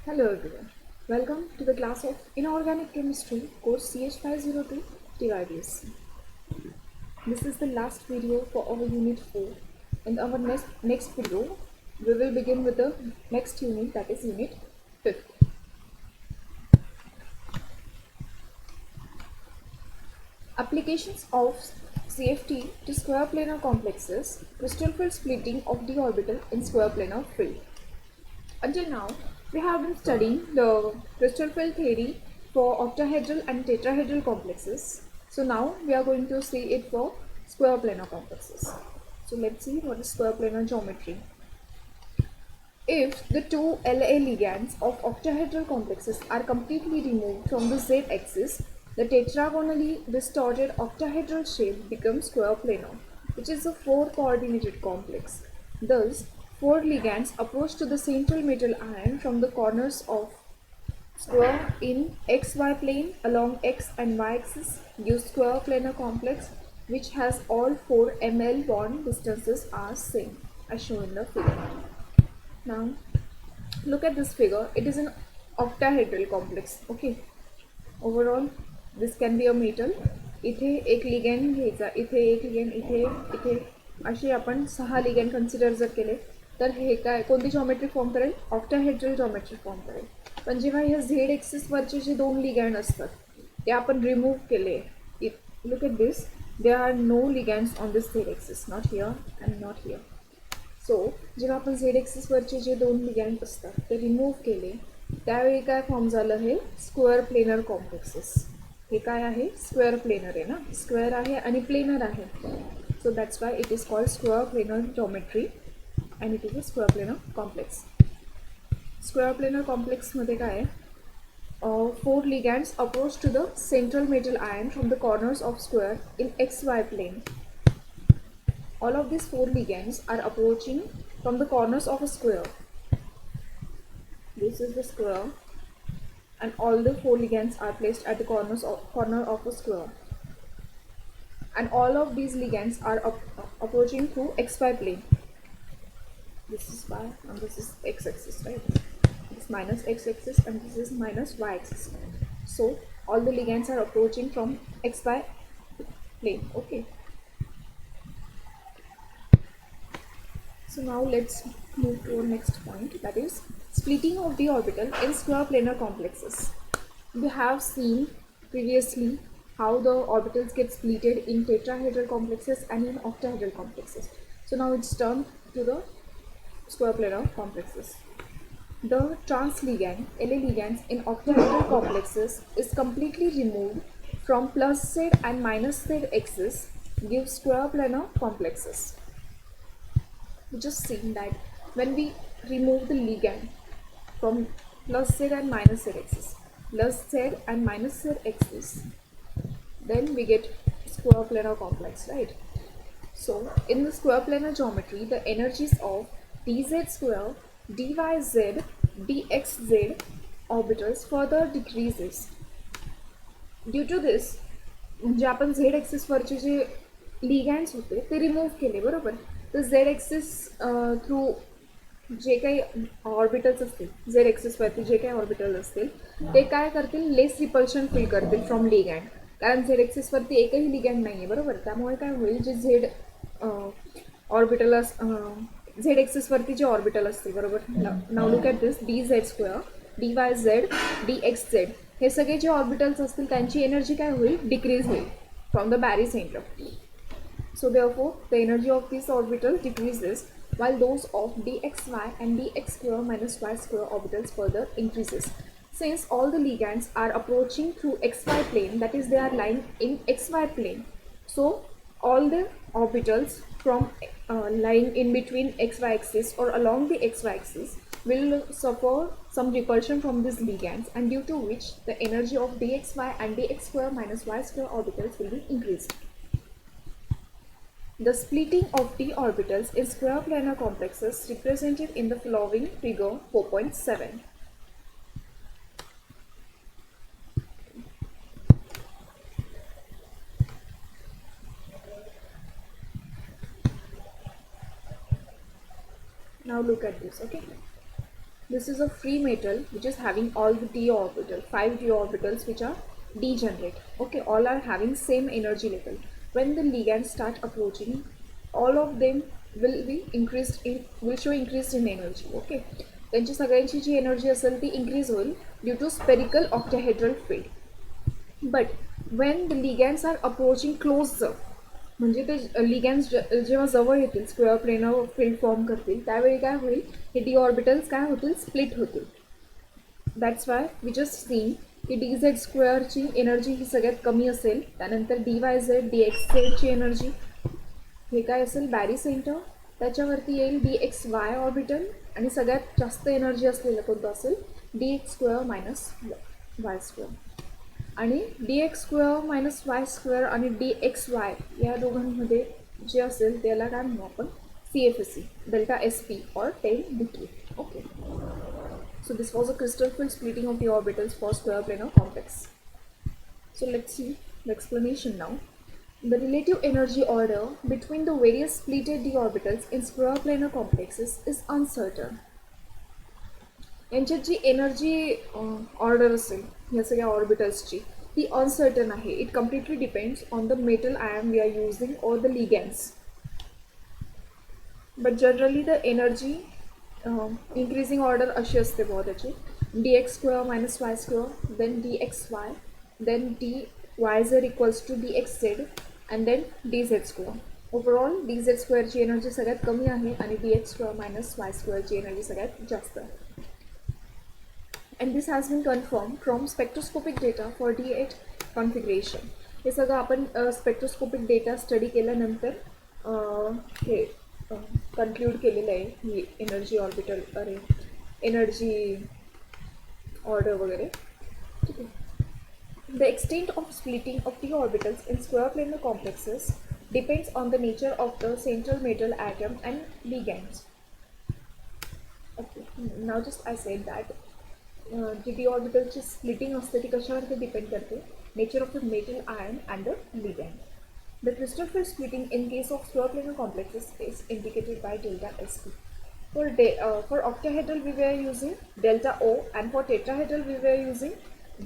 Hello everyone. Welcome to the class of Inorganic Chemistry course CH502 TYBSc. This is the last video for our unit 4. In our next video, we will begin with the next unit, that is unit 5. Applications of CFT to square planar complexes, crystal field splitting of d orbital in square planar field. Until now, we have been studying the crystal field theory for octahedral and tetrahedral complexes. So now we are going to see it for square planar complexes. So let's see what is square planar geometry. If the two La ligands of octahedral complexes are completely removed from the z-axis, the tetragonally distorted octahedral shape becomes square planar, which is a 4-coordinated complex. Thus, 4 ligands approach to the central metal ion from the corners of square in xy plane along x and y axis gives square planar complex which has all 4 ml bond distances are same as shown in the figure. Now look at this figure. It is an octahedral complex. Okay. Overall, this can be a metal. इथे एक लिगॅन घ्यायचा, इथे एक लिगॅन, इथे असे आपण 6 लिगॅन consider जर केले तर हे काय कोणती जॉमेट्री फॉर्म करेल? ऑक्टाहेड्रल जॉमेट्री फॉर्म करेल. पण जेव्हा ह्या झेड एक्सिसवरचे जे 2 लिगॅन असतात ते आपण रिमूव्ह केले, look at this, there are no ligands on this Z axis, not here and not here. So जेव्हा आपण झेड एक्सिसवरचे जे 2 लिगॅन्ड असतात ते रिमूव्ह केले त्यावेळी काय फॉर्म झालं? हे स्क्वेअर प्लेनर कॉम्प्लेक्सेस. हे काय आहे? स्क्वेअर प्लेनर आहे ना, स्क्वेअर आहे आणि प्लेनर आहे. So that's why it is called square planar geometry and it is a square planar complex. Square planar कॉम्प्लेक्समध्ये काय आहे? 4 ligands approach to the central metal ion from the corners of square in xy plane. All of these 4 ligands are approaching from the corners of a square. This is the square, and all the 4 ligands are placed at the corner of a square. And all of these ligands are approaching through xy plane. This is y and this is x-axis, right? This minus x-axis and this is minus y-axis. So all the ligands are approaching from xy plane. Okay. So now let's move to our next point, that is splitting of d orbital in square planar complexes. We have seen previously how the orbitals get splitted in tetrahedral complexes and in octahedral complexes. So now it's turned to the square planar complexes. The trans ligand, La ligands in octahedral complexes is completely removed from plus z and minus z axis gives square planar complexes. We just seen that when we remove the ligand from plus z and minus z axis, plus z and minus z axis, then we get square planar complex, right? So in the square planar geometry, the energies of dz square, dyz, dxz orbitals further decreases. Due to this, म्हणजे आपण Z एक्सिसवरचे जे लिगॅन्ड्स होते ते remove केले, बरोबर. तर Z axis through जे काही orbitals असतील, Z एक्सिसवरती जे काही ऑर्बिटल असतील ते काय करतील? लेस रिपल्शन फील करतील फ्रॉम लिगॅन्ड, कारण झेड एक्सिसवरती एकही लिगॅन्ड नाही आहे, बरोबर. त्यामुळे काय होईल? जे झेड ऑर्बिटल झेड एक्सिसवरती जे ऑर्बिटल असतील, बरोबर. नाव look at this, D Z square, D Y Z, D x Z, हे सगळे जे ऑर्बिटल्स असतील त्यांची एनर्जी काय होईल? डिक्रीज होईल from the barycentre. So therefore, the energy of these orbitals decreases while those of dxy and dx square minus y square orbitals further increases. Since all the ligands are approaching through xy plane, that is they are lying in xy plane, so all the orbitals from lying in between xy axis or along the xy axis will suffer some repulsion from these ligands, and due to which the energy of dxy and dx square minus y square orbitals will be increased. The splitting of d orbitals in square planar complexes represented in the following figure 4.7. Now look at this, okay? This is a free metal which is having all the d orbital, 5 d orbitals which are degenerate. Okay, all are having same energy level. When the ligands start approaching, all of them will show increased in energy. Okay, त्यांची सगळ्यांची जी energy असेल ती increase होईल due to spherical octahedral field. But when the ligands are approaching closer, म्हणजे ते लिगॅन्स जेव्हा जवळ येतील स्क्वेअर प्लेनर फील्ड फॉर्म करतील त्यावेळी काय होईल, हे डी ऑर्बिटल्स काय होतील, स्प्लिट होतील. That's why we just seen की डी झेड स्क्वेअरची एनर्जी ही सगळ्यात कमी असेल. त्यानंतर डी वाय झेड डी एक्स झेडची एनर्जी हे काय असेल, बॅरी सेंटर, त्याच्यावरती येईल डी एक्स वाय ऑर्बिटल, आणि सगळ्यात जास्त एनर्जी असलेलं कोणतं असेल, डी एक्स स्क्वेअर मायनस वाय स्क्वेअर. आणि डी एक्स स्क्वेअर मायनस वाय स्क्वेअर आणि डी एक्स वाय या दोघांमध्ये जे असेल त्याला काय म्हणू आपण, C F S C, delta S P और 10 D q. Okay, so this was a crystal field splitting of the orbitals for square planar complex. So let's see the explanation now. The relative energy order between the various splitted d orbitals in square planar complexes is uncertain. यांच्यात जी energy order असेल या सगळ्या ऑर्बिटल्सची ती uncertain आहे. It completely depends on the metal ion we are using or the ligands. But generally the energy increasing order अशी असते बुवा त्याची, D x square minus Y square, then D x Y, then D Y Z equals to D x Z, and then D Z square. Overall D Z स्क्वेअरची energy सगळ्यात कमी आहे आणि D x square minus Y स्क्वेअरची energy सगळ्यात जास्त आहे. And this has been confirmed from spectroscopic data for D8 configuration. हे सगळं आपण स्पेक्ट्रोस्कोपिक डेटा स्टडी केल्यानंतर हे कन्क्लूड केलेलं आहे, ही एनर्जी ऑर्बिटल एनर्जी ऑर्डर वगैरे. ठीक आहे. The extent of splitting of d orbitals in square planar complexes depends on the nature of the central metal atom and ligands. Okay, now just I said that जी D ऑर्बिटलची splitting असते ती कशावरती depend करते, nature of the metal ion and the ligand. The crystal field splitting in case of square planar complexes is indicated by delta S P. For octahedral we were using delta O, and for tetrahedral we were using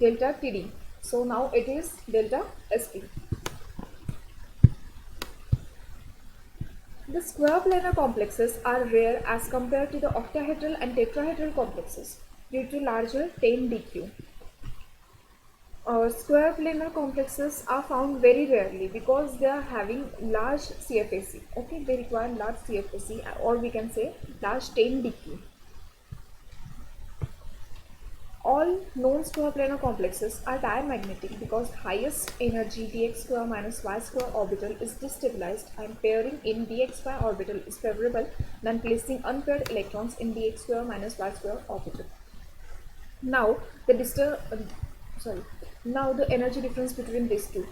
delta TD. So now it is delta SP. The square planar complexes are rare as compared to the octahedral and tetrahedral complexes due to larger 10 dq. Square planar complexes are found very rarely because they are having large CFAC. Okay, they require large CFAC, or we can say large 10 dq. All known square planar complexes are diamagnetic because highest energy dx square minus y square orbital is destabilized, and pairing in dxy orbital is favorable than placing unpaired electrons in dx square minus y square orbital. Now the energy difference between these two,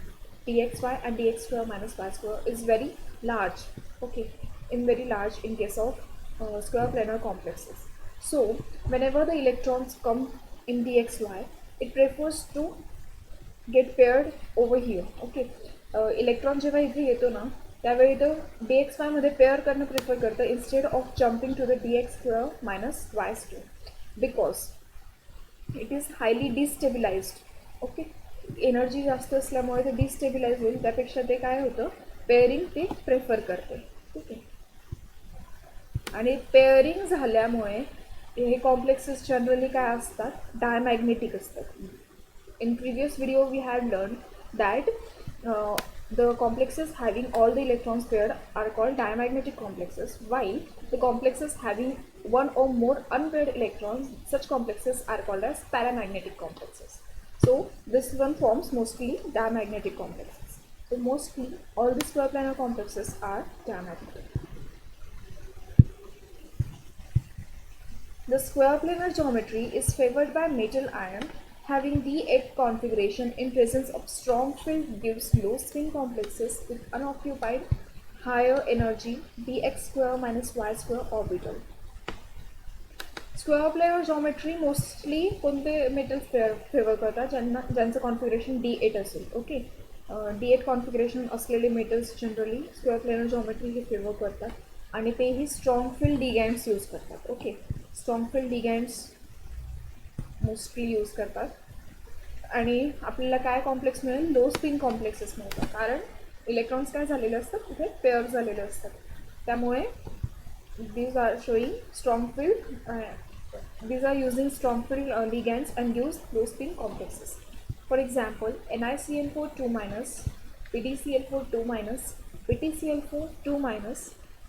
dxy and dx square minus y square, is very large. Okay, very large in case of square planar complexes. So whenever the electrons come in dxy, it prefers to get paired over here. Okay, electron जेव्हा इथे येतो ना त्यावेळी तो dxy मध्ये pair करणं prefer करतं instead of jumping to the dx square minus y square, because it is highly destabilised. Okay, energy जास्त असल्यामुळे ते डिस्टेबिलाइज होईल, त्यापेक्षा ते काय होतं, पेअरिंग ते प्रेफर करते. ठीक आहे. आणि पेअरिंग झाल्यामुळे हे कॉम्प्लेक्सेस जनरली काय असतात, डायमॅग्नेटिक असतात. In previous video we had learn that the complexes having all the electrons paired are called diamagnetic complexes, while the complexes having one or more unpaired electrons, such complexes are called as paramagnetic complexes. So this one forms mostly diamagnetic complexes. So mostly all the square planar complexes are diamagnetic. The square planar geometry is favored by metal ion. Having D8 configuration in presence of strong field gives low spin complexes with unoccupied higher energy dx square minus y square orbital. Square planar geometry mostly कोणते metals favour करतात ज्यांचं configuration D8 असेल. ओके, D8 configuration असलेले metals generally square planar geometry हे favour करतात. आणि तेही स्ट्रॉंग फील्ड लिगँड्स यूज करतात. ओके, strong field ligands mostly use करतात. आणि आपल्याला काय कॉम्प्लेक्स मिळेल? लो स्पिन कॉम्प्लेक्सेस मिळतात, कारण इलेक्ट्रॉन्स काय झालेले असतात, तिथे पेअर झालेले असतात. त्यामुळे these are showing strong field these are using strong field ligands and use low spin complexes. For example, NiCl4 2 minus, PtCl4 2 minus, PtCl4 2 minus,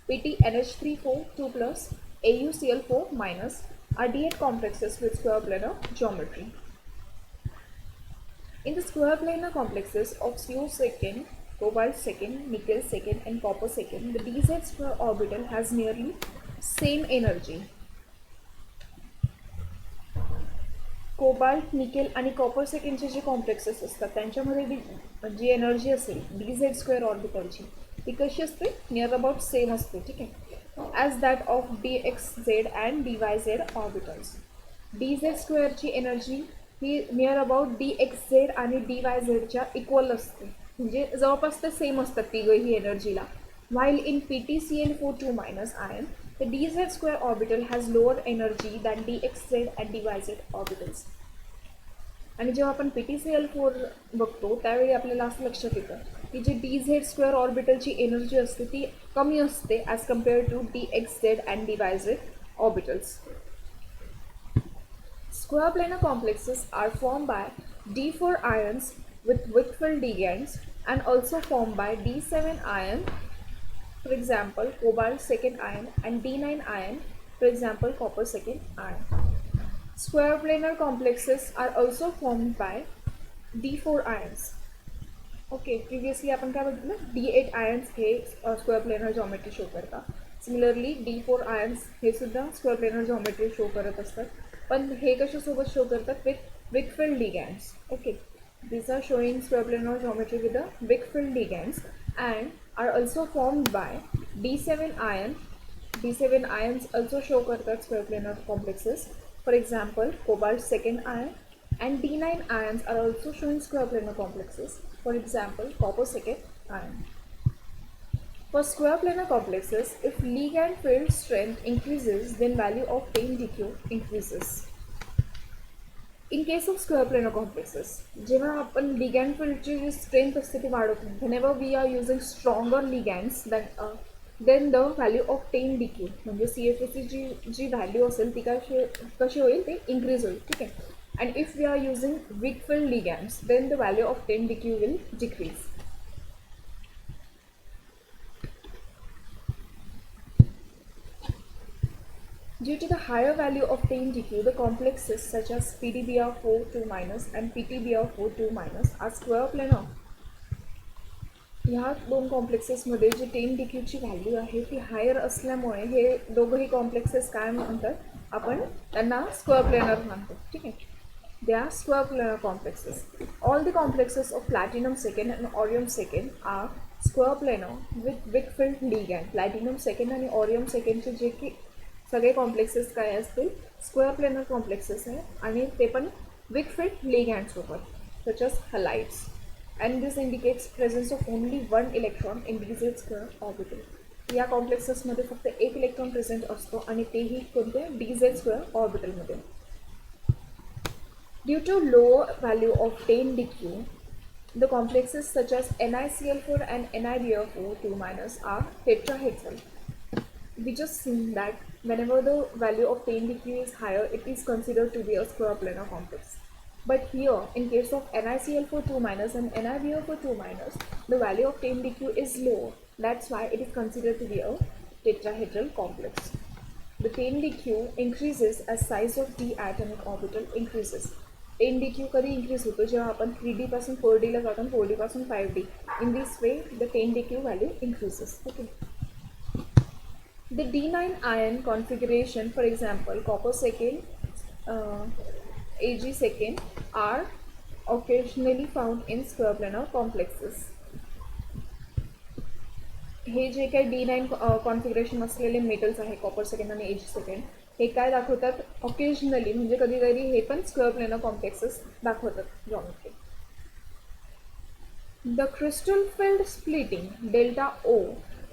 PtNH3 4 2 plus, AuCl4 minus are D8 complexes with square planar geometry. In the square planar complexes of CO second, cobalt second, nickel second and copper second, the dz square orbital has nearly same energy. Cobalt, nickel आणि copper सेकंडचे जे complexes असतात त्यांच्यामध्ये जी energy असेल D Z square ऑर्बिटलची ती कशी असते? नियर अबाउट सेम असते. ठीक आहे, as that of D x Z and D Y Z orbitals. D Z स्क्वेअरची एनर्जी ही near about D x Z आणि डी वाय झेडच्या इक्वल असते, म्हणजे जवळपास ते सेम असतात तिघही एनर्जीला. While in PtCl4 2 minus ion, the dz square orbital has lower energy than dxz and dyz orbitals. आणि जेव्हा आपण PtCl4 बघतो त्यावेळी आपल्याला असं लक्षात येतं की जी dz स्क्वेअर ऑर्बिटलची एनर्जी असते ती कमी असते as compare to dxz and dyz orbitals. Square planar complexes are formed by D4 ions with Wickfield ligands and also formed by D7 ion, for example cobalt second ion, and D9 ion, for example copper second ion. Square planar complexes are also formed by D4 ions. Okay, previously आपण काय बघितलं? D8 ions हे square planar geometry show करतात. Similarly D4 ions हे सुद्धा square planar geometry show करत असतात, पण हे कशासोबत शो करतात? With weak field ligands. Okay, these are showing square planar geometry with the Wickfield ligands and are also formed by D7 ion. D7 ions also show करतात square planar complexes. For example, cobalt second ion, and D9 ions are also showing square planar complexes. For example, copper second ion. For square planar complexes, if ligand field strength increases, then value of chain decay increases. In case of square planar complexes, जेव्हा आपण ligand fieldची जी strength असते ती वाढवतो, whenever we are using stronger ligands then the value of chain decay म्हणजे CFA जी value असेल ती कशी होईल? ते increase होईल. ठीक आहे, and if we are using Wickfield ligands, then the value of chain decay will decrease. Due to the higher value of chain decay, the complexes such as PtBr4 2 minus and PtBr4 2 minus are square planar. ह्या दोन कॉम्प्लेक्सेसमध्ये जी ten डिक्यूची value आहे ती higher असल्यामुळे हे दोघंही complexes काय म्हणतात? आपण त्यांना स्क्वेअर प्लेनर म्हणतो. ठीक आहे, they are square planar complexes. All the complexes of platinum second and aurum second are square planar with weak field ligand. Platinum second आणि ऑरियम सेकंडचे जे की सगळे कॉम्प्लेक्सेस काय असतील? स्क्वेअर प्लेनर कॉम्प्लेक्सेस आहे आणि ते पण विकफिल्ड लिगँडसोबत, such as halides. And this indicates presence of only one electron in dz square orbital. या कॉम्प्लेक्सेसमध्ये फक्त एक इलेक्ट्रॉन प्रेझेंट असतो आणि तेही कोणते? dz स्क्वेअर ऑर्बिटलमध्ये. Due to low value of chain decay, the complexes such as NiCl4 and NiBr4 2 minus are tetrahedral. We just seen that whenever the value of chain decay is higher, it is considered to be a square planar complex. But here, in case of NiCl4 2 minus and NiBr4 2 minus, the value of chain decay is low. That's why it is considered to be a tetrahedral complex. The chain decay increases as size of d atomic orbital increases. Chain decay कधी increase होतो? जेव्हा आपण 3D पासून 4D ला जातो, 4D पासून 5D. In this way, the chain decay value increases. Okay. The D9 ion configuration, for example, copper second, Ag second, are occasionally found in square planar complexes. हे जे काही D9 configuration असलेले metals आहे copper second आणि Ag second, हे काय दाखवतात? Occasionally, म्हणजे कधीतरी हे पण square planar complexes दाखवतात geometry. The crystal field splitting delta O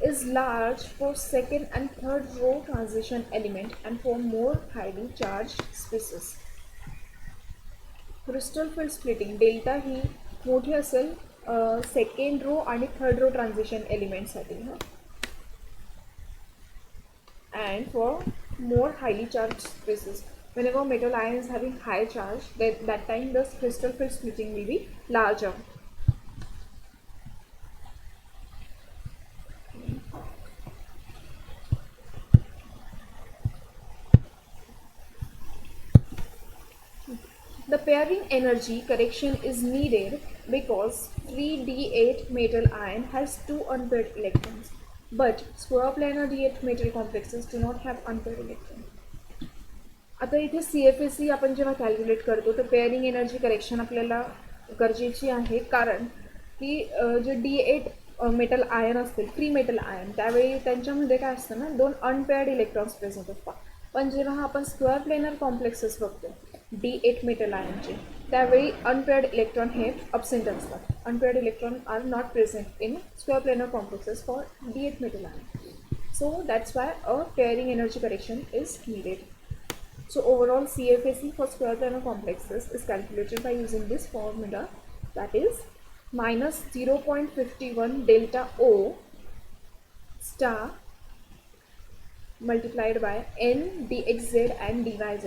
is large for second and third row transition element and for more highly charged species. Crystal field splitting delta ही मोठी असेल second row आणि third row transition एलिमेंटसाठी and for more highly charged species. Whenever metal ion is having high charge, that time the crystal field splitting will be larger. The pairing energy correction is needed because 3d8 metal ion has two unpaired electrons, but square planar d8 metal complexes do not have unpaired electrons. आता इथे CFSE आपण जेव्हा calculate करतो तर pairing energy correction आपल्याला गरजेची आहे, कारण की जे D8 मेटल आयन असतील, फ्री मेटल आयन, त्यावेळी त्यांच्यामध्ये काय असतं ना, दोन अनपेअर्ड इलेक्ट्रॉन्स प्रेझेंट असतात. पण जेव्हा आपण स्क्वेअर प्लेनर कॉम्प्लेक्सेस बघतो D8 मेटल आयनचे, त्यावेळी अनपेअर्ड इलेक्ट्रॉन हे अब्सेंट असतात. Unpaired electron are not present in square planar complexes for D8 metal ion. So that's why a pairing energy correction is needed. So overall CFSE for square planar complexes is calculated by using this formula, that is minus 0.51 delta O star multiplied by n dxz and dyz.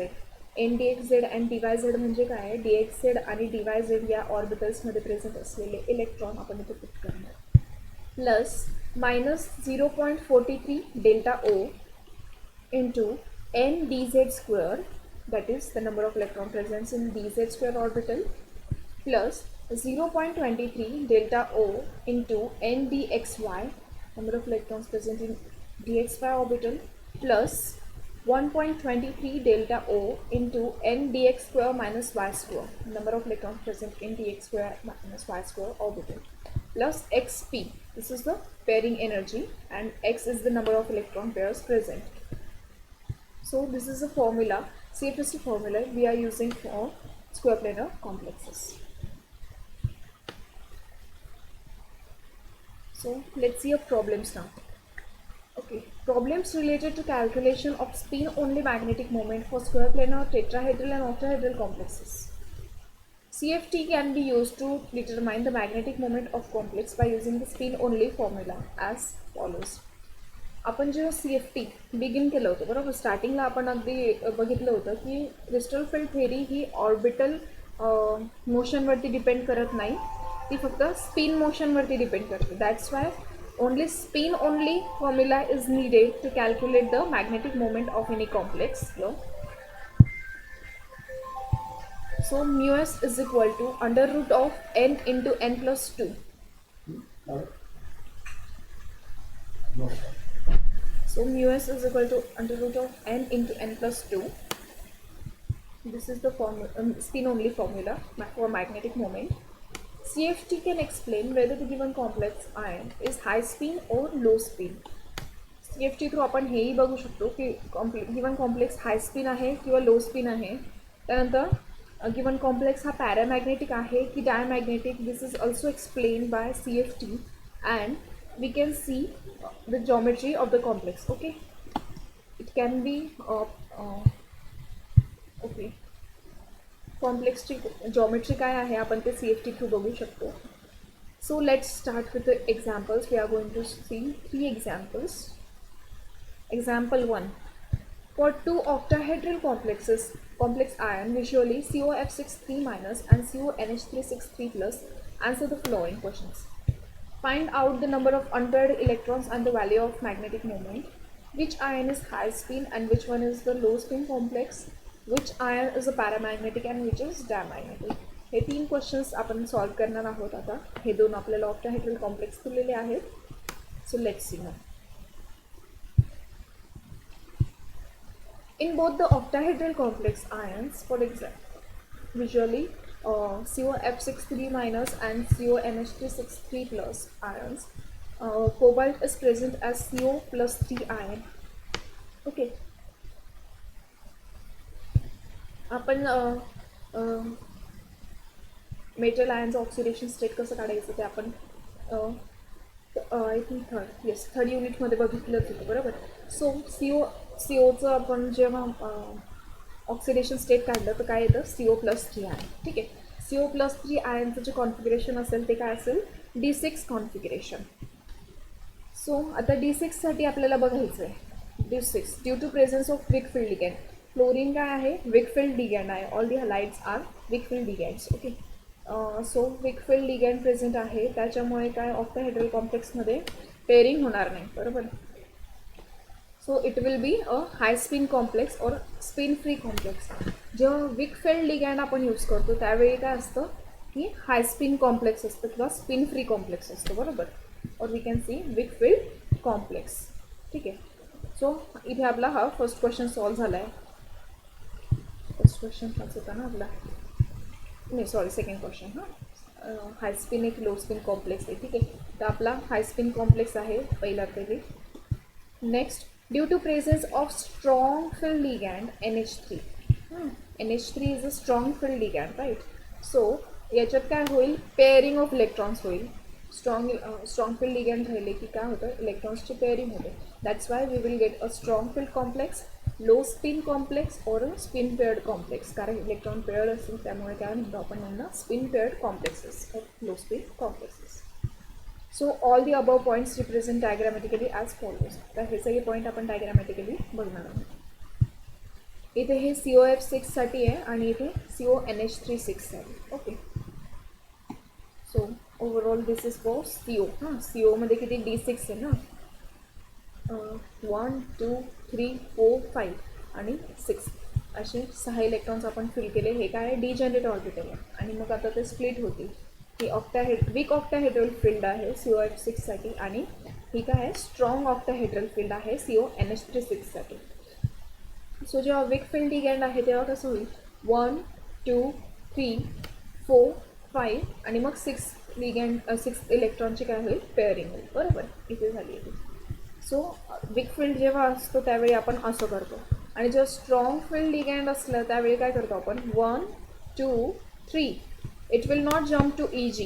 n dxz and dyz म्हणजे काय आहे, dxz आणि dyz या ऑर्बिटल्समध्ये present असलेले electron आपण इथे put करणार, plus minus 0.43 delta O into n dz square, that is the number of electron present in dz square orbital, plus 0.23 delta O into n dxy, number of electrons present in dxy orbital, plus 1.23 delta O into n dx square minus y square, number of electrons present in dx square minus y square orbital, plus xp, this is the pairing energy, and x is the number of electron pairs present. So this is a formula, CFSE formula we are using for square planar complexes. So let's see our problems now. Okay, problems related to calculation of spin only magnetic moment for square planar, tetrahedral and octahedral complexes. CFT can be used to determine the magnetic moment of complex by using the spin only formula as follows. आपण जेव्हा CFT begin केलं होतं बरोबर, स्टार्टिंगला आपण अगदी बघितलं होतं की क्रिस्टल फील्ड थेरी ही ऑर्बिटल मोशनवरती डिपेंड करत नाही, ती फक्त स्पिन मोशनवरती डिपेंड करते. That's why only spin only formula is needed to calculate the magnetic moment of any complex. So mu s is equal to under root of n into n plus 2. So mu s is equal to under root of n into n plus 2. This is the spin only formula for magnetic moment. CFT can explain whether the given complex ion is high spin or low spin. CFT through आपण हेही बघू शकतो की given complex हाय spin आहे किंवा लो spin आहे. त्यानंतर given complex हा पॅरामॅग्नेटिक आहे की diamagnetic, this is also explain by CFT, and we can see the geometry of the complex. Okay, it can be okay, complex geometry काय आहे आपण ते CFT थ्रू बघू शकतो. So let's start with the examples. We are going to see 3 examples. Example 1. For two octahedral complexes, complex ion, visually COF63 minus and CONH363 plus, answer the following questions. Find out the number of unpaired electrons and the value of magnetic moment. Which ion is high spin and which one is the low spin complex? Which ion is a paramagnetic and which is diamagnetic? हे 3 questions आपण solve करणार आहोत. आता हे दोन आपल्याला octahedral complex दिलेले आहेत. So let's see now. In both the octahedral complex ions, for example, visually COF63 minus and CONH363 plus ions, cobalt is present as CO plus 3 ion. Okay. आपण metal आयनचं oxidation state कसं काढायचं ते आपण I think third युनिटमध्ये बघितलंच होतं बरोबर. सो सी ओचं आपण जेव्हा ऑक्सिडेशन स्टेट काढलं तर काय येतं CO+3 आयन. ठीक आहे. CO+3 आयनचं जे कॉन्फिगरेशन असेल ते काय असेल D6 कॉन्फिगरेशन. सो आता D6साठी आपल्याला बघायचं आहे. D6 due to presence of weak field ligand. Fluorine काय आहे विक फील्ड लिगॅन्ड आहे. All the halides are weak field ligands. Okay. So weak field ligand present आहे त्याच्यामुळे काय ऑक्टाहेड्रल कॉम्प्लेक्समध्ये पेअरिंग होणार नाही बरोबर. So it will be a high spin complex or spin free complex. जेव्हा विक फील्ड लिगॅन्ड आपण यूज करतो त्यावेळी काय असतं की हाय स्पिन कॉम्प्लेक्स असतं किंवा स्पिन फ्री कॉम्प्लेक्स असतो बरोबर. और we can see weak field complex. ठीक आहे. सो इथे आपला हा फर्स्ट क्वेश्चन सॉल्व झाला आहे. फर्स्ट क्वेश्चन हाच होता ना आपला, नाही सॉरी सेकंड क्वेश्चन. हां, हाय स्पिन एक लो स्पिन कॉम्प्लेक्स आहे. ठीक आहे. तर आपला हाय स्पिन कॉम्प्लेक्स आहे पहिला तरी. Next, due to presence of strong field ligand NH3. NH3 is a strong field ligand right. So याच्यात काय होईल पेअरिंग ऑफ इलेक्ट्रॉन्स होईल. स्ट्रॉंग फील्ड लिगॅन्ड राहिले की काय होतं इलेक्ट्रॉन्सची पेअरिंग होते. That's why we will get a strong field complex, low spin complex or spin paired complex. कारण इलेक्ट्रॉन पेअर्ड असेल त्यामुळे काय म्हणतो आपण यांना स्पिन पेअर्ड कॉम्प्लेक्सेस और लो spin complexes. So all the above points represent diagrammatically as follows. तर हे सगळे पॉईंट आपण डायग्रामॅटिकली बघणार आहोत. इथे हे COF6साठी आहे आणि इथे CONH3 साठी. Okay. So overall this is for CO. हां, COमध्ये किती D6 आहे ना. 1 2 3 4 5 आणि 6 असे 6 इलेक्ट्रॉन्स आपण फिल केले. हे काय आहे डिजनरेट ऑर्बिटल आहे. आणि मग आता ते स्प्लिट होतील. ही विक ऑक्टाहेड्रल फील्ड आहे COF6साठी आणि ही काय आहे स्ट्रॉंग ऑक्टाहेड्रल फील्ड आहे CONH3 साठी. सो जेव्हा विक फील्ड लिगॅन्ड आहे तेव्हा कसं होईल 1 2 3 4 5 आणि मग 6 इलेक्ट्रॉनची काय होईल पेअरिंग होईल बरोबर. इथे झाली आहे. सो विक फील्ड जेव्हा असतो त्यावेळी आपण असं करतो आणि जेव्हा स्ट्रॉंग फील्ड लिगॅन्ड असलं त्यावेळी काय करतो आपण 1 2 3. It will not jump to EG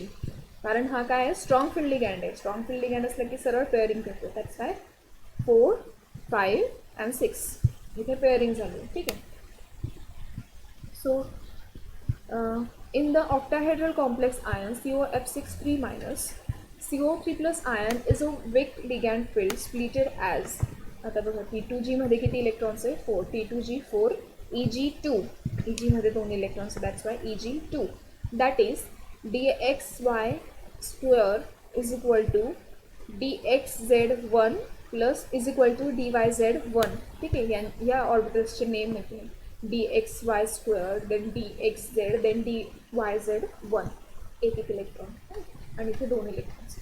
कारण हा काय आहे स्ट्रॉंग फील्ड लिगॅन्ड आहे. स्ट्रॉंग फील्ड लिगॅन्ड असलं की सरळ पेअरिंग करतो. दॅट्स काय 4 5 अँड 6 इथे पेअरिंग झाली. ठीक आहे. सो in the octahedral complex ion COF6 3-, CO3+ ion is a weak ligand field splitted as. आता बघा T2G मध्ये किती इलेक्ट्रॉन्स आहे 4. T2G 4, EG2. EG मध्ये 2 electrons. That's why EG2. That is DXY² is equal to DXZ1 plus is equal to DYZ1. ठीक आहे. या ऑर्बिटल्सचे name येते DXY², then DXZ, then DYZ1. एक इलेक्ट्रॉन आणि इथे 2 electrons.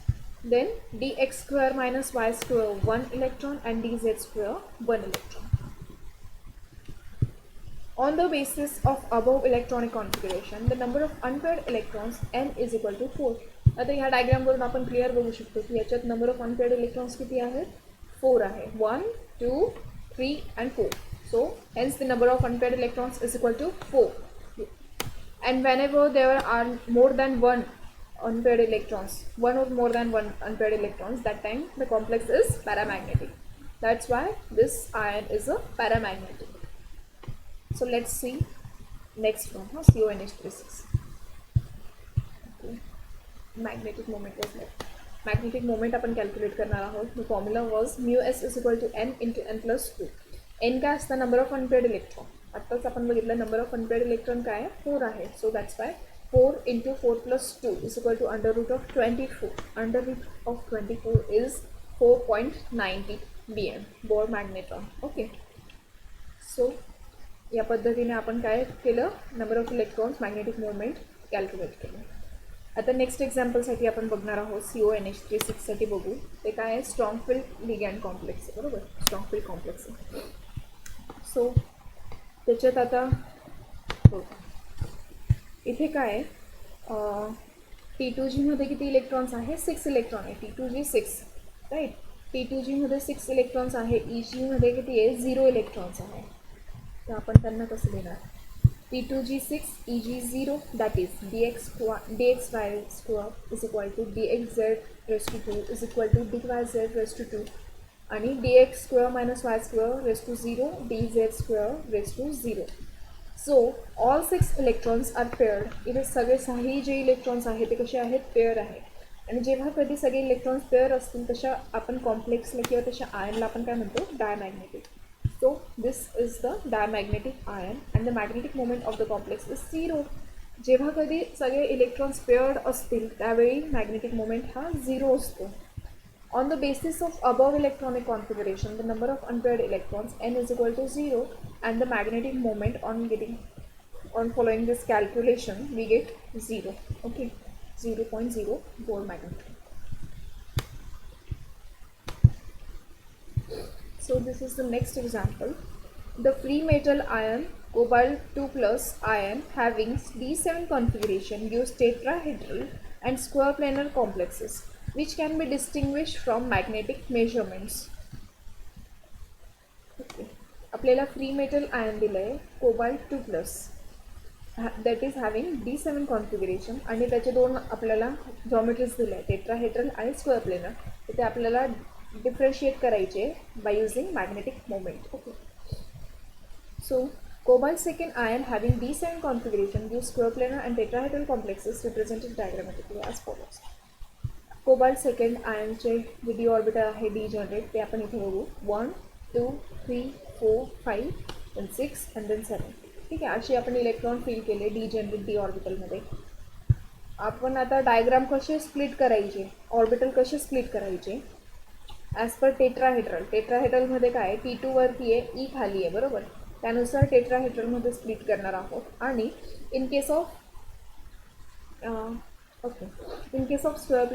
Then DX² - Y² 1 electron and DZ² 1 electron. On the basis of above electronic configuration, the number of unpaired electrons n is equal to 4. आता ह्या डायग्रामवरून आपण clear बघू शकतो की याच्यात नंबर ऑफ अनपेअर्ड इलेक्ट्रॉन्स किती आहेत 4 आहे. 1 2 3 and 4. So hence the number of unpaired electrons is equal to 4. And whenever there are more than one unpaired electrons, one or more than one unpaired electrons, that time the complex is paramagnetic. That's why this ion is a paramagnetic. So let's see next one, CONH3 6. Okay. Magnetic moment was left. Magnetic moment आपण calculate करणार आहोत. The formula was μs is equal to n into n plus 2. n काय असतं number of unpaired electron. आत्ताच आपण बघितलं number of unpaired electron काय आहे 4 आहे. So that's Y 4 into 4 plus 2 is equal to under root of 24. Under root of 24 is 4.90 bm bore मॅग्नेट्रॉन. Okay. सो या पद्धतीने आपण काय केलं number of electrons magnetic moment calculate केलं. आता नेक्स्ट एक्झाम्पलसाठी आपण बघणार आहोत CONH3 6साठी बघू. ते काय आहे स्ट्रॉंग फील्ड लिगॅन्ड कॉम्प्लेक्स आहे बरोबर. स्ट्रॉंग फील्ड कॉम्प्लेक्स आहे. सो त्याच्यात आता हो इथे काय आहे T2G मध्ये किती इलेक्ट्रॉन्स आहे 6 इलेक्ट्रॉन आहे. T2G 6 right. T2G मध्ये 6 इलेक्ट्रॉन्स आहे. EG मध्ये किती आहे 0 इलेक्ट्रॉन्स आहे. तर आपण त्यांना कसं देणार P2G6 EG0, that is dxy square is equal to dxz raised to 2 is equal to dyz raised to 2 आणि dx square minus y square raised to 0 dz square raised to 0. So all 6 electrons are paired. इथे सगळे 6 जे electrons आहेत ते कसे आहेत pair आहेत आणि जेव्हा कधी सगळे इलेक्ट्रॉन्स पेअर असतील तशा आपण कॉम्प्लेक्सला किंवा तशा आयनला आपण काय म्हणतो diamagnetic. So this is the diamagnetic ion and the magnetic moment of the complex is 0. जेव्हा कधी सगळे इलेक्ट्रॉन्स पेअर्ड असतील त्यावेळी मॅग्नेटिक मोमेंट हा 0 असतो. On the basis of above electronic configuration, the number of unpaired electrons n is equal to 0 and the magnetic moment on following this calculation we get 0. Okay, 0.0 Bohr magnet. So this is the next example. The free metal ion cobalt 2 plus ion having D7 configuration use tetrahedral and square planar complexes which can be distinguished from magnetic measurements. Okay. आपल्याला free metal ion दिलं आहे cobalt 2 plus that is having D7 configuration आणि त्याचे दोन आपल्याला जॉमेट्रीज दिले आहे tetrahedral आणि स्क्वेअर प्लेनर. तर ते आपल्याला डिफरेशिएट करायचे by using magnetic moment. Okay, so cobalt second ion having D7 configuration use square planar and tetrahedral complexes represented diagrammatically as follows. Cobalt second आयनचे जे डी ऑर्बिटल आहे डी जनरेट ते आपण इथे बघू 1 2 3 4 5 and 6 and then 7. ठीक आहे, अशी आपण इलेक्ट्रॉन फिल केले डी जनरेट डी ऑर्बिटलमध्ये. आपण आता डायग्राम कसे स्प्लिट करायचे, ऑर्बिटल कसे स्प्लिट करायचे ॲज पर टेट्राहेड्रल. टेट्राहेड्रलमध्ये काय T2 वरती आहे ई खाली आहे बरोबर, त्यानुसार टेट्राहेड्रलमध्ये स्प्लिट करणार आहोत. आणि इन केस ऑफ स्क्वेअर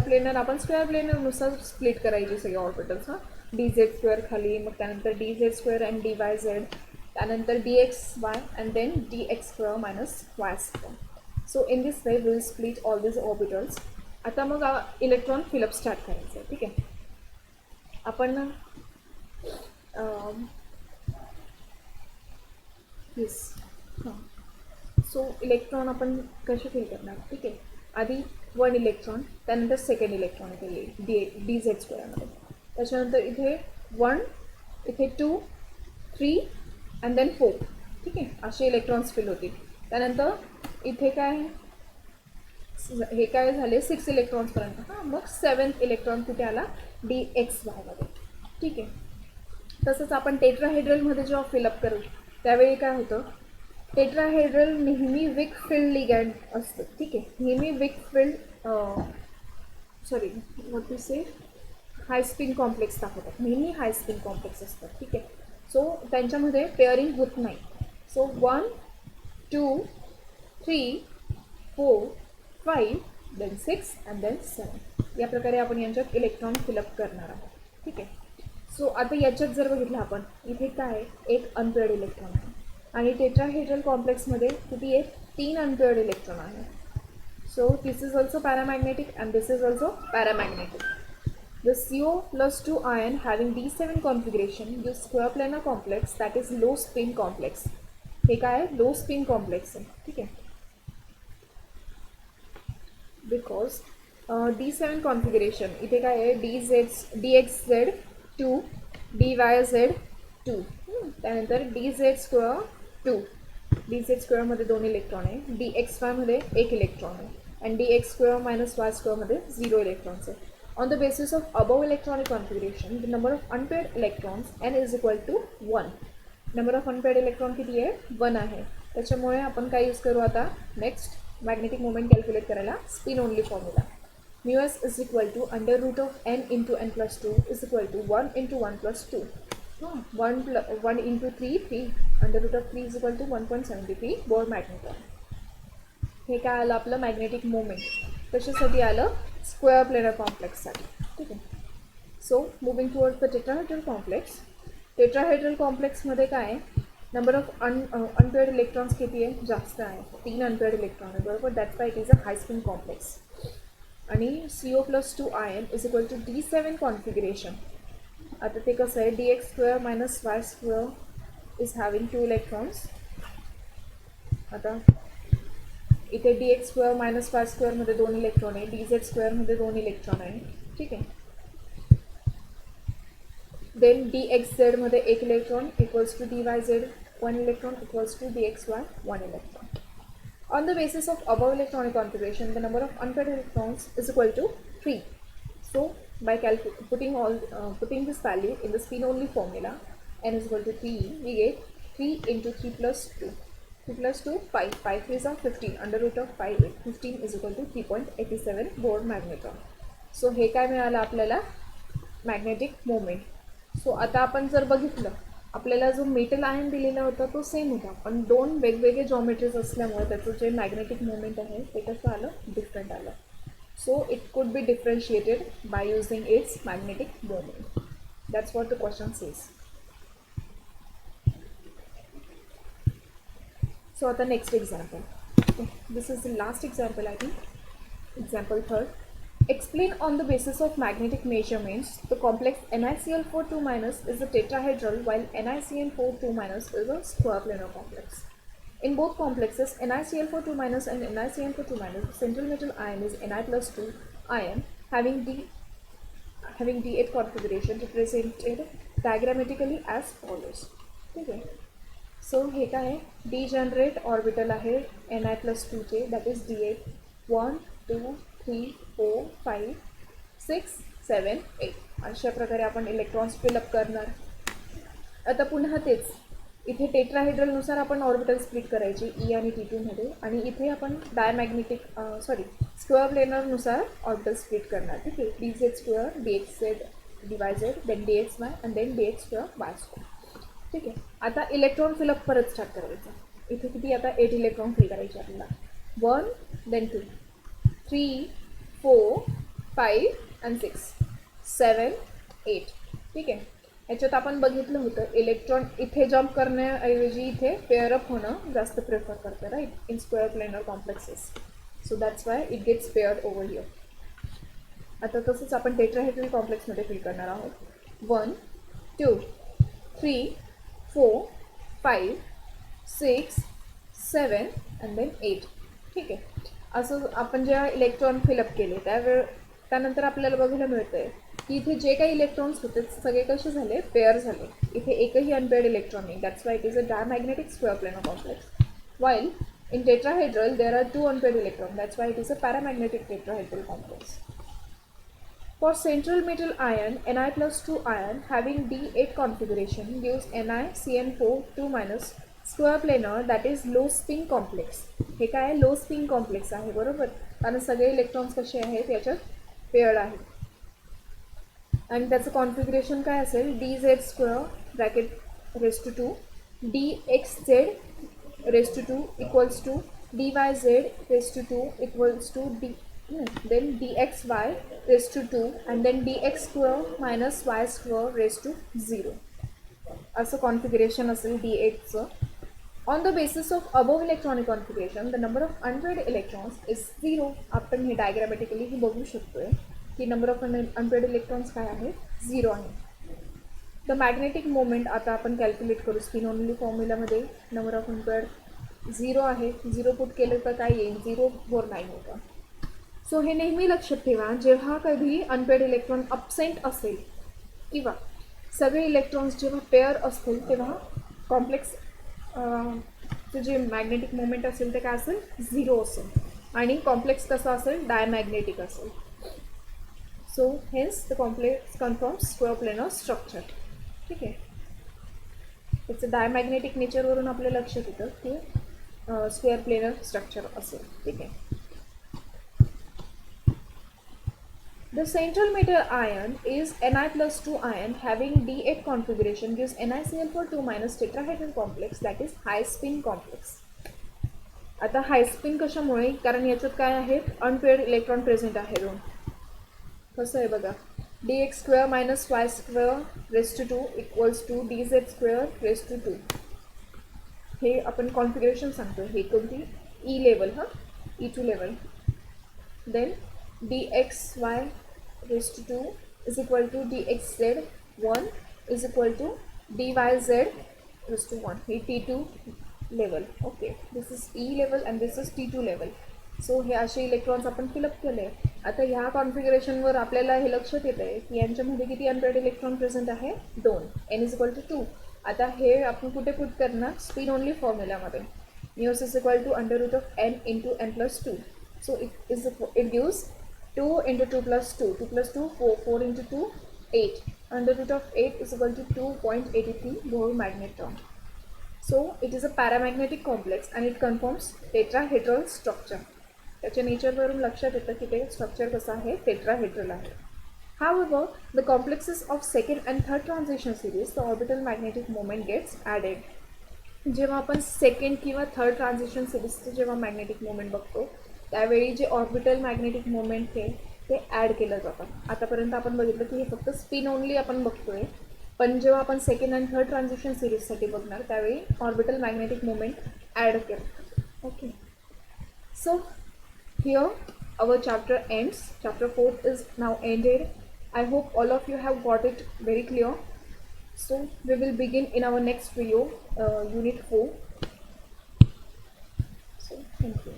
प्लेनर आपण स्क्वेअर प्लेनरनुसार स्प्लिट करायची सगळे ऑर्बिटल्स. हां, DZ स्क्वेअर खाली, मग त्यानंतर DZ स्क्वेअर अँड DYZ, त्यानंतर DXY and then DX square minus Y square. So in this way will split all this orbitals. आता मग इलेक्ट्रॉन फिलअप स्टार्ट करायचं आहे. ठीक आहे, आपण येस हां, सो इलेक्ट्रॉन आपण कसे फिल करणार. ठीक आहे, आधी 1 इलेक्ट्रॉन, त्यानंतर सेकंड इलेक्ट्रॉन इथे येईल DZ स्क्वेअरमध्ये, त्याच्यानंतर इथे 1, इथे 2 3 अँड देन 4. ठीक आहे, असे इलेक्ट्रॉन्स फिल होतील. त्यानंतर इथे काय हे काय झाले 6 इलेक्ट्रॉन्सपर्यंत. हां, मग 7th इलेक्ट्रॉन कुठे आला DXYमध्ये. ठीक आहे, तसंच आपण टेट्राहेड्रलमध्ये जेव्हा फिलअप करू त्यावेळी काय होतं, टेट्राहेड्रल नेहमी विक फील्ड लिगॅन्ड असतं. ठीक आहे, नेहमी विक फील्ड व्हॉट टू से हाय स्पिन कॉम्प्लेक्स दाखवतात, नेहमी हाय स्पिन कॉम्प्लेक्स असतात. ठीक आहे, सो त्यांच्यामध्ये पेअरिंग होत नाही. सो 1 2 3 4 5 देन 6 अँड देन 7 या प्रकारे आपण यांच्यात इलेक्ट्रॉन फिलअप करणार आहोत. ठीक आहे, सो आता याच्यात जर बघितलं आपण इथे काय एक अनपेअर्ड इलेक्ट्रॉन आहे आणि टेट्राहेड्रल कॉम्प्लेक्समध्ये किती आहेत 3 अनपेअर्ड इलेक्ट्रॉन आहे. So this is also paramagnetic and this is also paramagnetic. The CO+2 ion having D7 configuration use square planar complex that is low spin complex. हे काय आहे लो स्पिन कॉम्प्लेक्स आहे. ठीक आहे, बिकॉज D7 कॉन्फिगरेशन इथे काय आहे DXZ2 DYZ2, त्यानंतर DZ square 2, DZ स्क्वेअरमध्ये 2 electron आहे, DXYमध्ये 1 इलेक्ट्रॉन आहे आणि DX square minus Y स्क्वेअरमध्ये 0 electrons आहे. On the basis of above electronic configuration, the number of unpaired electrons n is equal to 1. Number of unpaired electron किती आहे 1 आहे. त्याच्यामुळे आपण काय यूज करू आता नेक्स्ट मॅग्नेटिक मोमेंट कॅल्क्युलेट करायला spin only formula. μs is equal to under root of n into n plus 2 is equal to 1 into 1 plus 2. 1 into 3 3 under root of 3 is equal to 1.73 Bohr magnetron. हे काय आलं आपलं magnetic moment. कशासाठी आलं square planar कॉम्प्लेक्ससाठी. ठीक आहे, so moving towards the tetrahedral complex. Tetrahedral कॉम्प्लेक्समध्ये काय आहे नंबर ऑफ अनपेअर्ड इलेक्ट्रॉन्स किती आहे जास्त आहे 3 अनपेअर्ड इलेक्ट्रॉन आहे बरोबर. That's why it is a high spin complex. आणि CO+2 ion is equal to D7 configuration. आता ते कसं आहे DX square minus Y square is having 2 electrons आता इथे D x square minus Y स्क्वेअरमध्ये 2 इलेक्ट्रॉन आहे, डी झेड स्क्वेअरमध्ये 2 इलेक्ट्रॉन आहे. ठीक आहे. देन डी एक्स झेडमध्ये 1 electron equals to D Y Z 1 electron equals to dxy 1 electron. On the basis of above electronic configuration, the number of unpaired electrons is equal to 3. So, by putting this value in the spin-only formula, n is equal to 3, we get 3 into 3 plus 2. 3 plus 2, 5. 5 3s are 15. Under root of 5, 15 is equal to 3.87 Bohr magnetron. So, हे काय मिळालं आपल्याला? Magnetic moment. सो आता आपण जर बघितलं, आपल्याला जो metal ion दिलेला होता तो सेम होता, पण 2 वेगवेगळे जॉमेट्रीज असल्यामुळे त्याचं जे मॅग्नेटिक मोमेंट आहे ते कसं आलं? डिफरंट आलं. So it could be differentiated by using its magnetic moment. That's what the question says. So आता next example. This is the last example I think. Example 3. Explain on the basis of magnetic measurements the complex NiCl4 is a tetrahedral while NiCN4 is a square planar complex. In both complexes NiCl4 and NiCN4 the central metal ion is Na plus 2 ion having D8 configuration represented diagrammatically as follows. Okay. So हे काय आहे? degenerate orbital आहे Ni plus 2 चे, that is D8. 1 2 3 4 5 6 7 8 अशा प्रकारे आपण electrons fill up करणार. आता पुन्हा तेच इथे टेट्राहेड्रलनुसार आपण ऑर्बिटल स्प्लिट करायची ई आणि T2 मध्ये, आणि इथे आपण डायमॅग्नेटिक स्क्वेअर प्लेनरनुसार ऑर्बिटल स्प्लिट करणार. ठीक आहे. D Z square d x z d Y z then D x y and then D x square y square. ठीक आहे. आता इलेक्ट्रॉन फिलअप परत स्टार्ट करायचं. इथे किती? आता 8 इलेक्ट्रॉन फिल करायचे आपल्याला. 1 देन 2 3 4 5 and 6 7 8. ठीक आहे. याच्यात आपण बघितलं होतं इलेक्ट्रॉन इथे जम्प करण्याऐवजी इथे पेअरअप होणं जास्त प्रेफर करतं, right, in square planar complexes. So that's why it gets paired over here. आता तसंच आपण टेट्राहेड्रल कॉम्प्लेक्समध्ये फिल करणार आहोत. 1 2 3 4 5 6 7 and then 8. ठीक आहे. असं आपण जेव्हा इलेक्ट्रॉन फिलअप केले त्यानंतर आपल्याला बघायला मिळतं आहे की इथे जे काही इलेक्ट्रॉन्स होते सगळे कसे झाले? पेअर झाले. इथे एकही अनपेअर्ड इलेक्ट्रॉन नाही. That's why it is a diamagnetic square planar complex. While in tetrahedral there are 2 unpaired electron. That's why it is a paramagnetic tetrahedral complex. For central metal ion, Na plus 2 ion having D8 configuration gives NiCN4 2 square planar that is low spin complex. हे काय आहे? लो spin complex आहे, बरोबर, कारण सगळे electrons कसे आहेत याच्यात? Paired आहेत. आणि त्याचं कॉन्फिगरेशन काय असेल? D Z square bracket raise to 2 d x z raise to 2 equals to D Y z raise to 2 equals to then dxy raised to 2 and then dx square minus y square raised to 0. असं configuration असेल D8 चं. On the basis of above electronic configuration, the number of unpaired electrons is 0. आपण हे diagrammatically ही बघू शकतोय की number of unpaired electrons काय आहे? 0 आहे. द मॅग्नेटिक मोमेंट आता आपण कॅल्क्युलेट करू स्पिन ओनली फॉर्म्युलामध्ये. नंबर ऑफ unpaired 0 आहे. 0 पुट केलं तर काय येईल? 0 4 9 होतं. सो हे नेहमी लक्षात ठेवा, जेव्हा कधी अनपेअर्ड इलेक्ट्रॉन अब्सेंट असेल किंवा सगळे इलेक्ट्रॉन्स जेव्हा पेअर असतील तेव्हा कॉम्प्लेक्स जे मॅग्नेटिक मोमेंट असेल ते काय असेल? 0 असेल. आणि कॉम्प्लेक्स कसं असेल? डायमॅग्नेटिक असेल. So hence the complex confirms square planar structure. ठीक आहे. त्याचं डायमॅग्नेटिक नेचरवरून आपल्या लक्षात येतं की स्क्वेअर प्लेनर स्ट्रक्चर असेल. ठीक आहे. The central metal ion is Na plus 2 ion having D8 configuration gives NiCl4 2 tetrahedral complex that is high spin complex. आता हाय स्पिन कशामुळे? कारण याच्यात काय आहे? अनपेअर्ड इलेक्ट्रॉन प्रेझेंट आहे 2. कसं आहे बघा, dx square minus Y square raise to 2 equals to D Z square raise to 2. हे आपण कॉन्फिगरेशन सांगतो. हे कोणती? E level, E2 level. Then dxy raised to 2 is equal to dxz 1 is equal to dyz raised to 1. हे T2 level. Okay, this is E level and this is T2 level. So हे असे electrons आपण fill up केले. आता ह्या कॉन्फिगरेशनवर आपल्याला हे लक्षात येत आहे की यांच्यामध्ये किती अनपेअर्ड इलेक्ट्रॉन प्रेझेंट आहे, 2. N is equal to 2. आता हे आपण कुठे पुट करणार, स्पिन ओनली फॉर्म्युलामध्ये. Mu s is equal to under root of N into N plus 2. So it gives 2 into 2 plus 2. 2 plus 2, 4. 4 into 2, 8. Under root of 8 is equal to 2.83 Bohr magnetron. So it is a paramagnetic complex and it conforms tetrahedral structure. त्याच्या नेचरवरून लक्षात येतं की ते structure कसं आहे, tetrahedral आहे. However, the complexes of second and third transition series, the orbital magnetic moment gets added. जेव्हा आपण सेकंड किंवा थर्ड ट्रान्झिशन सिरीजचं जेव्हा मॅग्नेटिक मोमेंट बघतो त्यावेळी जे ऑर्बिटल मॅग्नेटिक मोमेंट आहे ते ॲड केलं जातं. आतापर्यंत आपण बघितलं की हे फक्त स्पिन ओनली आपण बघतोय, पण जेव्हा आपण सेकंड अँड थर्ड ट्रान्झिशन सिरीजसाठी बघणार त्यावेळी ऑर्बिटल मॅग्नेटिक मोमेंट ॲड केलं. Okay, so here our chapter ends. Chapter 4 is now ended. I hope all of you have got it very clear. So we will begin in our next video, unit 4. So thank you.